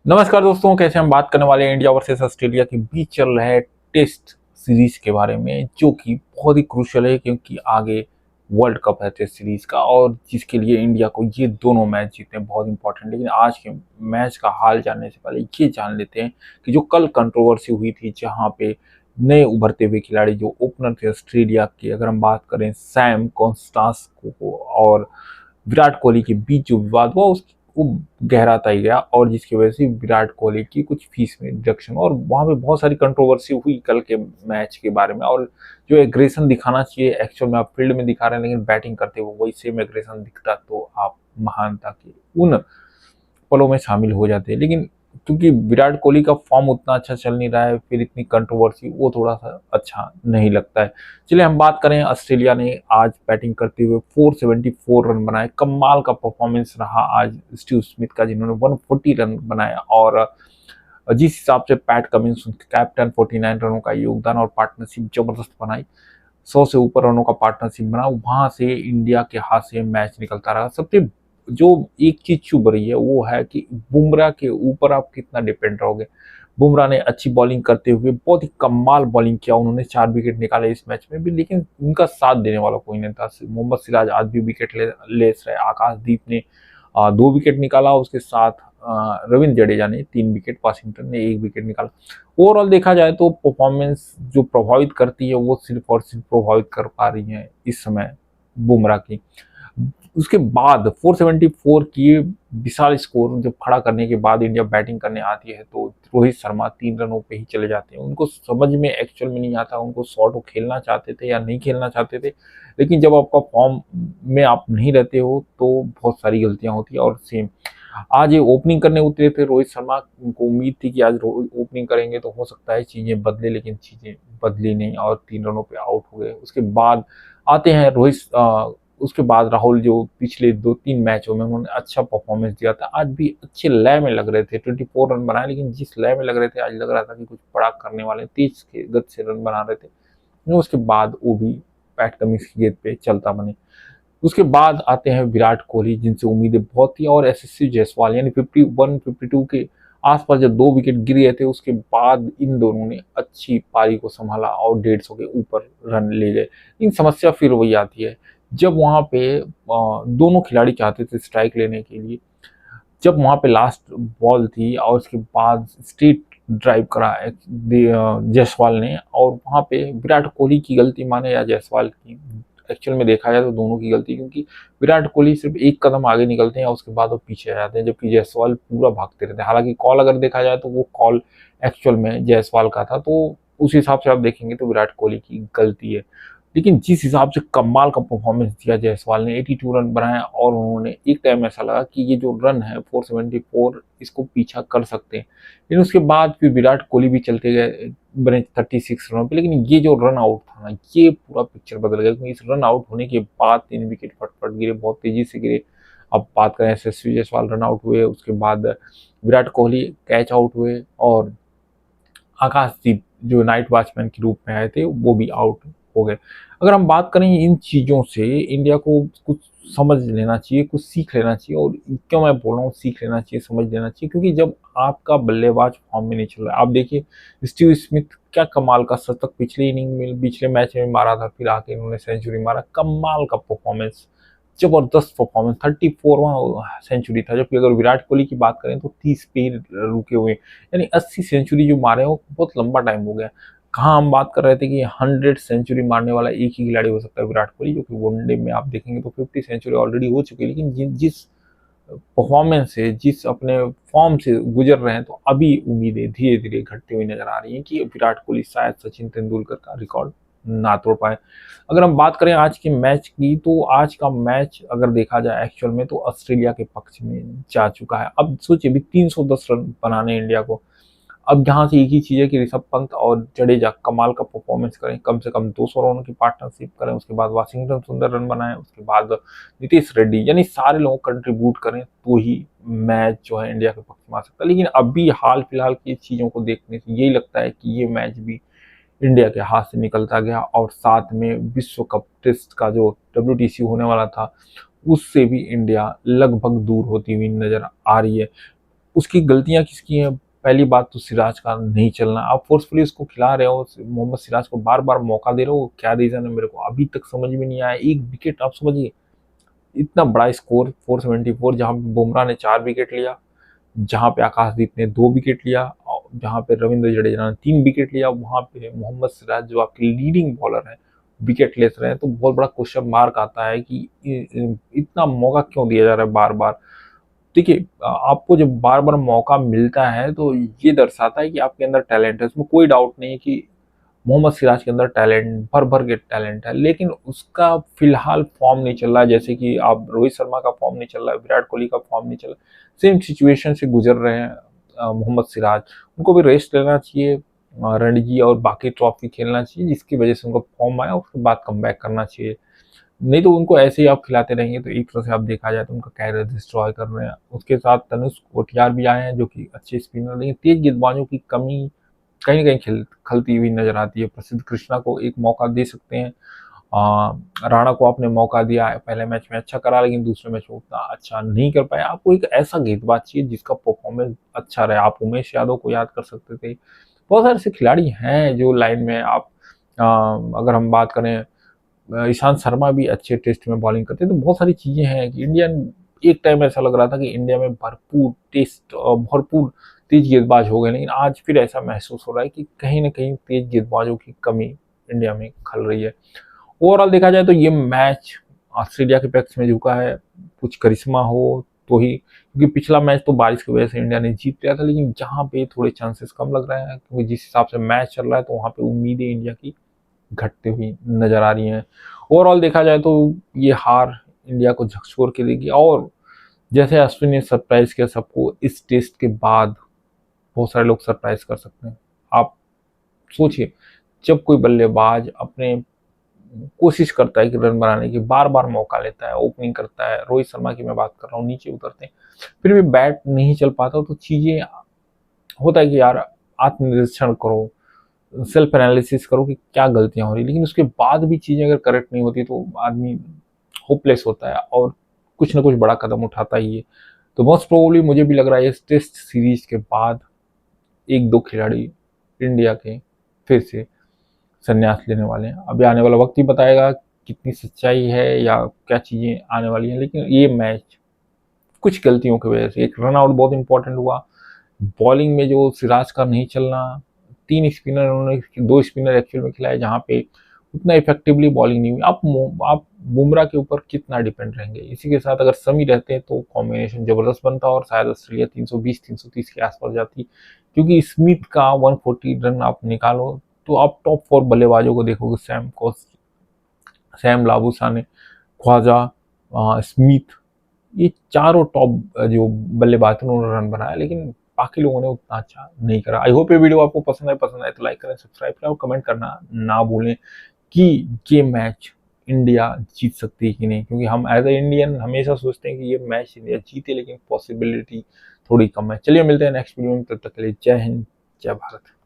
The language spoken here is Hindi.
नमस्कार दोस्तों, कैसे हम बात करने वाले हैं इंडिया वर्सेस ऑस्ट्रेलिया के बीच चल रहे टेस्ट सीरीज के बारे में, जो कि बहुत ही क्रूशियल है क्योंकि आगे वर्ल्ड कप है टेस्ट सीरीज का और जिसके लिए इंडिया को ये दोनों मैच जीतने बहुत इंपॉर्टेंट। लेकिन आज के मैच का हाल जानने से पहले ये जान लेते हैं कि जो कल कंट्रोवर्सी हुई थी, जहाँ पे नए उभरते हुए खिलाड़ी जो ओपनर थे ऑस्ट्रेलिया के, अगर हम बात करें सैम कॉन्स्टांस को और विराट कोहली के बीच जो विवाद हुआ वो गहराता ही गया और जिसकी वजह से विराट कोहली की कुछ फीस में डिडक्शन और वहाँ पे बहुत सारी कंट्रोवर्सी हुई कल के मैच के बारे में। और जो एग्रेशन दिखाना चाहिए एक्चुअल में आप फील्ड में दिखा रहे हैं, लेकिन बैटिंग करते हुए वही सेम एग्रेशन दिखता तो आप महानता के उन पलों में शामिल हो जाते हैं। लेकिन क्योंकि विराट कोहली का फॉर्म उतना अच्छा चल नहीं रहा है, फिर इतनी कंट्रोवर्सी वो थोड़ा सा अच्छा नहीं लगता है। चलिए हम बात करें, ऑस्ट्रेलिया ने आज बैटिंग करते हुए 474 रन बनाए। कमाल का परफॉर्मेंस रहा आज स्टीव स्मिथ का, जिन्होंने 140 रन बनाया और जिस हिसाब से पैट कमिंस कैप्टन 49 रनों का योगदान और पार्टनरशिप जबरदस्त बनाई, 100 से ऊपर रनों का पार्टनरशिप बना, वहां से इंडिया के हाथ से मैच निकलता रहा। सबसे जो एक चीज चुभ रही है वो है कि बुमराह के ऊपर आप कितना डिपेंड रहोगे। बुमराह ने अच्छी बॉलिंग करते हुए बहुत ही कमाल बॉलिंग किया, उन्होंने 4 विकेट निकाले इस मैच में भी, लेकिन उनका साथ देने वाला कोई नहीं था। मोहम्मद सिराज आज भी विकेट ले रहे, आकाशदीप ने 2 विकेट निकाला, उसके साथ रविंद्र जडेजा ने 3 विकेट, वाशिंगटन ने 1 विकेट निकाला। ओवरऑल देखा जाए तो परफॉर्मेंस जो प्रभावित करती है वो सिर्फ और सिर्फ प्रभावित कर पा रही है इस समय बुमराह की। उसके बाद 474 की विशाल स्कोर जब खड़ा करने के बाद इंडिया बैटिंग करने आती है तो रोहित शर्मा 3 रनों पे ही चले जाते हैं। उनको समझ में एक्चुअल में नहीं आता उनको शॉट वो खेलना चाहते थे या नहीं खेलना चाहते थे, लेकिन जब आपका फॉर्म में आप नहीं रहते हो तो बहुत सारी गलतियां होती है। और सेम आज ये ओपनिंग करने उतरे थे रोहित शर्मा, उनको उम्मीद थी कि आज ओपनिंग करेंगे तो हो सकता है चीजें बदले, लेकिन चीजें बदली नहीं और 3 रनों पे आउट हो गए। उसके बाद आते हैं उसके बाद राहुल, जो पिछले 2-3 मैचों में उन्होंने अच्छा परफॉर्मेंस दिया था, आज भी अच्छे लय में लग रहे थे। 24 रन बनाए, लेकिन जिस लय में लग रहे थे आज लग रहा था कि कुछ बड़ा करने वाले, तेज के गति से रन बना रहे थे। उसके बाद वो भी पैट कमिंस की गेंद पे चलता बने। उसके बाद आते हैं विराट कोहली, जिनसे उम्मीदें बहुत थी, और यशस्वी जायसवाल, यानी 51-52 के आसपास जब 2 विकेट गिर गए थे उसके बाद इन दोनों ने अच्छी पारी को संभाला और 150 के ऊपर रन ले गए। लेकिन समस्या फिर वही आती है, जब वहां पे दोनों खिलाड़ी चाहते थे स्ट्राइक लेने के लिए, जब वहां पे लास्ट बॉल थी और उसके बाद स्ट्रेट ड्राइव करा जायसवाल ने, और वहां पे विराट कोहली की गलती माने या जायसवाल की, एक्चुअल में देखा जाए तो दोनों की गलती, क्योंकि विराट कोहली सिर्फ एक कदम आगे निकलते हैं और उसके बाद वो पीछे आ जाते हैं, जबकि जायसवाल पूरा भागते रहते हैं। हालांकि कॉल अगर देखा जाए तो वो कॉल एक्चुअल में जायसवाल का था, तो उस हिसाब से आप देखेंगे तो विराट कोहली की गलती है। लेकिन जिस हिसाब से कमाल का परफॉर्मेंस दिया जायसवाल ने, 82 रन बनाए और उन्होंने एक टाइम ऐसा लगा कि ये जो रन है 474 इसको पीछा कर सकते हैं। लेकिन उसके बाद फिर विराट कोहली भी चलते गए, बने 36 रनों पे, लेकिन ये जो रन आउट था ना, ये पूरा पिक्चर बदल गया, क्योंकि इस रन आउट होने के बाद 3 विकेट फटफट गिरे, बहुत तेजी से गिरे। अब बात करें, यशस्वी जायसवाल रन आउट हुए, उसके बाद विराट कोहली कैच आउट हुए और आकाशदीप जो नाइट वॉचमैन के रूप में आए थे वो भी आउट हो गए। अगर हम बात करें इन चीज़ों से, इंडिया को कुछ समझ लेना चाहिए, कुछ सीख लेना चाहिए। और क्यों मैं बोल रहा हूँ सीख लेना चाहिए, समझ लेना चाहिए, क्योंकि जब आपका बल्लेबाज फॉर्म में नहीं चल रहा है, आप देखिए स्टीव स्मिथ क्या कमाल का शतक पिछले इनिंग में, पिछले मैच में मारा था, फिर आके इन्होंने सेंचुरी मारा, कमाल का परफॉर्मेंस, जबरदस्त परफॉर्मेंस, 34वां सेंचुरी था। जबकि अगर विराट कोहली की बात करें तो 30 पे ही रुके हुए, यानी 80 सेंचुरी जो मारे हैं वो बहुत लंबा टाइम हो गया। कहाँ हम बात कर रहे थे कि 100 सेंचुरी मारने वाला एक ही खिलाड़ी हो सकता है, विराट कोहली, जो कि वनडे में आप देखेंगे तो 50 सेंचुरी ऑलरेडी हो चुकी है। लेकिन जिस परफॉर्मेंस से, जिस अपने फॉर्म से गुजर रहे हैं, तो अभी उम्मीदें धीरे धीरे घटती हुई नजर आ रही हैं कि विराट कोहली शायद सचिन तेंदुलकर का रिकॉर्ड ना तोड़ पाए। अगर हम बात करें आज के मैच की, तो आज का मैच अगर देखा जाए एक्चुअल में तो ऑस्ट्रेलिया के पक्ष में जा चुका है। अब सोचिए भी 310 रन बनाने इंडिया को, अब यहाँ से एक ही चीज़ है कि ऋषभ पंत और जडेजा कमाल का परफॉर्मेंस करें, कम से कम 200 रनों की पार्टनरशिप करें, उसके बाद वाशिंगटन सुंदर रन बनाए, उसके बाद नीतीश रेड्डी, यानी सारे लोग कंट्रीब्यूट करें तो ही मैच जो है इंडिया के पक्ष में आ सकता है। लेकिन अभी हाल फिलहाल की चीज़ों को देखने से यही लगता है कि ये मैच भी इंडिया के हाथ से निकलता गया, और साथ में विश्व कप टेस्ट का जो WTC होने वाला था उससे भी इंडिया लगभग दूर होती हुई नजर आ रही है। उसकी गलतियां किसकी हैं? पहली बात तो सिराज का नहीं चलना। आप फोर्सफुली उसको खिला रहे हो, मोहम्मद सिराज को बार बार मौका दे रहे हो, क्या रीजन है मेरे को अभी तक समझ में नहीं आया। एक विकेट आप समझिए, इतना बड़ा स्कोर 474, जहां पे बुमराह ने 4 विकेट लिया, जहां पे आकाशदीप ने 2 विकेट लिया, और जहां पे रविंद्र जडेजा ने 3 विकेट लिया, वहां पे मोहम्मद सिराज जो आपके लीडिंग बॉलर है विकेट लेस रहे हैं। तो बहुत बड़ा क्वेश्चन मार्क आता है कि इतना मौका क्यों दिया जा रहा है बार बार। देखिए, आपको जब बार बार मौका मिलता है तो ये दर्शाता है कि आपके अंदर टैलेंट है, इसमें कोई डाउट नहीं है कि मोहम्मद सिराज के अंदर टैलेंट, भर भर के टैलेंट है, लेकिन उसका फिलहाल फॉर्म नहीं चल रहा है। जैसे कि आप रोहित शर्मा का फॉर्म नहीं चल रहा है, विराट कोहली का फॉर्म नहीं चल रहा, सेम सिचुएशन से गुजर रहे हैं मोहम्मद सिराज। उनको भी रेस्ट लेना चाहिए, रणजी और बाकी ट्रॉफी खेलना चाहिए, जिसकी वजह से उनका फॉर्म आया, उसके बाद कम करना चाहिए। नहीं तो उनको ऐसे ही आप खिलाते रहेंगे तो एक तरह से आप देखा जाए तो उनका कैरियर डिस्ट्रॉय कर रहे हैं। उसके साथ तनुष कोटियार भी आए हैं जो कि अच्छे स्पिनर, लेकिन तेज गेंदबाजों की कमी कहीं ना कहीं खलती हुई नजर आती है। प्रसिद्ध कृष्णा को एक मौका दे सकते हैं, राणा को आपने मौका दिया, पहले मैच में अच्छा करा लेकिन दूसरे मैच में उतना अच्छा नहीं कर पाया। आपको एक ऐसा गेंदबाज चाहिए जिसका परफॉर्मेंस अच्छा रहे। आप उमेश यादव को याद कर सकते थे, बहुत सारे ऐसे खिलाड़ी हैं जो लाइन में आप अगर हम बात करें, ईशांत शर्मा भी अच्छे टेस्ट में बॉलिंग करते हैं। तो बहुत सारी चीजें हैं कि इंडियन, एक टाइम ऐसा लग रहा था कि इंडिया में भरपूर टेस्ट भरपूर तेज गेंदबाज हो गए, लेकिन आज फिर ऐसा महसूस हो रहा है कि कहीं ना कहीं तेज गेंदबाजों की कमी इंडिया में खल रही है। ओवरऑल देखा जाए तो ये मैच ऑस्ट्रेलिया के पक्ष में झुका है, कुछ करिश्मा हो तो ही, क्योंकि पिछला मैच तो बारिश की वजह से इंडिया ने जीत लिया था, लेकिन जहां पे थोड़े चांसेस कम लग रहे हैं क्योंकि जिस हिसाब से मैच चल रहा है तो वहां पे उम्मीदें इंडिया की घटती हुई नजर आ रही हैं। ओवरऑल देखा जाए तो ये हार इंडिया को झकझोर के देगी, और जैसे अश्विन ने सरप्राइज किया सबको, इस टेस्ट के बाद बहुत सारे लोग सरप्राइज कर सकते हैं। आप सोचिए, जब कोई बल्लेबाज अपने कोशिश करता है कि रन बनाने की, बार बार मौका लेता है, ओपनिंग करता है, रोहित शर्मा की मैं बात कर रहा हूँ, नीचे उतरते हैं, फिर भी बैट नहीं चल पाता, तो चीजें होता है कि यार आत्मनिरीक्षण करो, सेल्फ एनालिसिस करो कि क्या गलतियां हो रही, लेकिन उसके बाद भी चीजें अगर करेक्ट नहीं होती तो आदमी होपलेस होता है और कुछ ना कुछ बड़ा कदम उठाता ही है। तो मोस्ट प्रोबेबली मुझे भी लग रहा है इस टेस्ट सीरीज के बाद एक दो खिलाड़ी इंडिया के फिर से संन्यास लेने वाले हैं। अभी आने वाला वक्त ही बताएगा कितनी सच्चाई है या क्या चीजें आने वाली हैं, लेकिन ये मैच कुछ गलतियों की वजह से, एक रन आउट बहुत इंपॉर्टेंट हुआ, बॉलिंग में जो सिराज का नहीं चलना, 3 स्पिनर उन्होंने 2 स्पिनर एक्चुअल में खिलाए जहां पे उतना इफेक्टिवली बॉलिंग नहीं हुई। आप बुमराह के ऊपर कितना डिपेंड रहेंगे। इसी के साथ अगर समी रहते हैं तो कॉम्बिनेशन जबरदस्त बनता और शायद ऑस्ट्रेलिया 320-330 के आसपास जाती, क्योंकि स्मिथ का 140 रन आप निकालो तो आप टॉप 4 बल्लेबाजों को देखोगे, सैम लाबुसाने, ख्वाजा, स्मिथ, ये चारों टॉप जो बल्लेबाज थे उन्होंने रन बनाया, लेकिन बाकी लोगों ने उतना अच्छा नहीं करा। आई होप ये वीडियो आपको पसंद आए तो लाइक करें, सब्सक्राइब करें और कमेंट करना ना भूलें कि ये मैच इंडिया जीत सकती है कि नहीं, क्योंकि हम एज ए इंडियन हमेशा सोचते हैं कि ये मैच इंडिया जीते, लेकिन पॉसिबिलिटी थोड़ी कम है। चलिए मिलते हैं नेक्स्ट वीडियो में, तब तक के लिए जय हिंद, जय भारत।